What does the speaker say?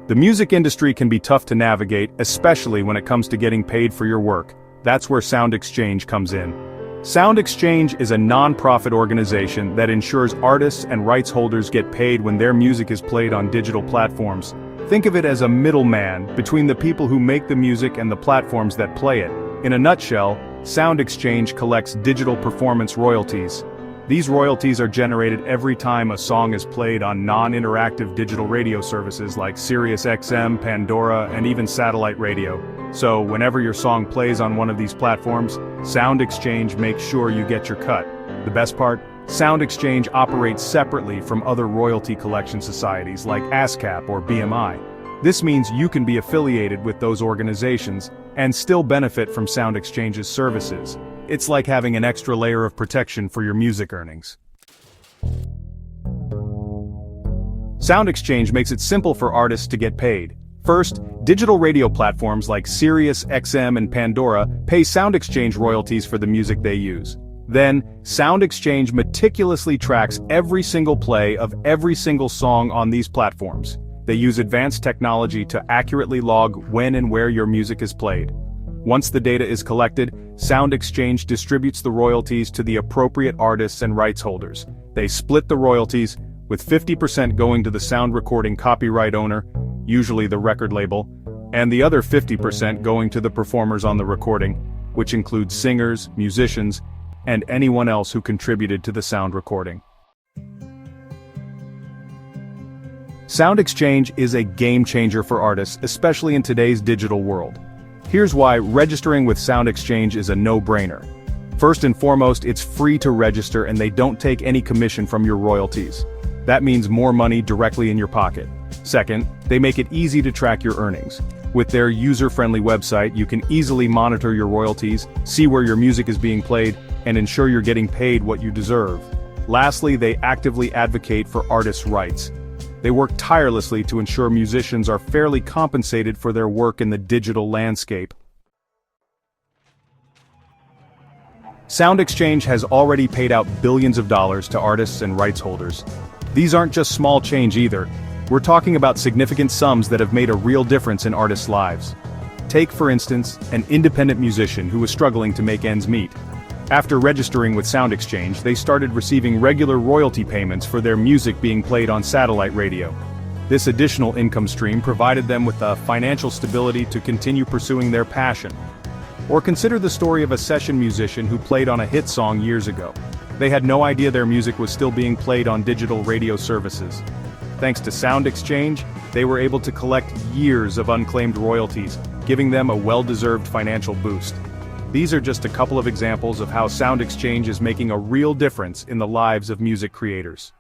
The music industry can be tough to navigate, especially when it comes to getting paid for your work. That's where Sound Exchange comes in. Sound Exchange is a non-profit organization that ensures artists and rights holders get paid when their music is played on digital platforms. Think of it as a middleman between the people who make the music and the platforms that play it. In a nutshell, Sound Exchange collects digital performance royalties. These royalties are generated every time a song is played on non-interactive digital radio services like SiriusXM, Pandora, and even satellite radio. So, whenever your song plays on one of these platforms, Sound Exchange makes sure you get your cut. The best part? Sound Exchange operates separately from other royalty collection societies like ASCAP or BMI. This means you can be affiliated with those organizations and still benefit from Sound Exchange's services. It's like having an extra layer of protection for your music earnings. Sound Exchange makes it simple for artists to get paid. First, digital radio platforms like SiriusXM and Pandora pay Sound Exchange royalties for the music they use. Then, Sound Exchange meticulously tracks every single play of every single song on these platforms. They use advanced technology to accurately log when and where your music is played. Once the data is collected, Sound Exchange distributes the royalties to the appropriate artists and rights holders. They split the royalties, with 50% going to the sound recording copyright owner, usually the record label, and the other 50% going to the performers on the recording, which includes singers, musicians, and anyone else who contributed to the sound recording. Sound Exchange is a game changer for artists, especially in today's digital world. Here's why registering with Sound Exchange is a no-brainer. First and foremost, it's free to register and they don't take any commission from your royalties. That means more money directly in your pocket. Second, they make it easy to track your earnings. With their user-friendly website, you can easily monitor your royalties, see where your music is being played, and ensure you're getting paid what you deserve. Lastly, they actively advocate for artists' rights. They work tirelessly to ensure musicians are fairly compensated for their work in the digital landscape. Sound Exchange has already paid out billions of dollars to artists and rights holders. These aren't just small change either. We're talking about significant sums that have made a real difference in artists' lives. Take, for instance, an independent musician who was struggling to make ends meet. After registering with Sound Exchange, they started receiving regular royalty payments for their music being played on satellite radio. This additional income stream provided them with the financial stability to continue pursuing their passion. Or consider the story of a session musician who played on a hit song years ago. They had no idea their music was still being played on digital radio services. Thanks to Sound Exchange, they were able to collect years of unclaimed royalties, giving them a well-deserved financial boost. These are just a couple of examples of how Sound Exchange is making a real difference in the lives of music creators.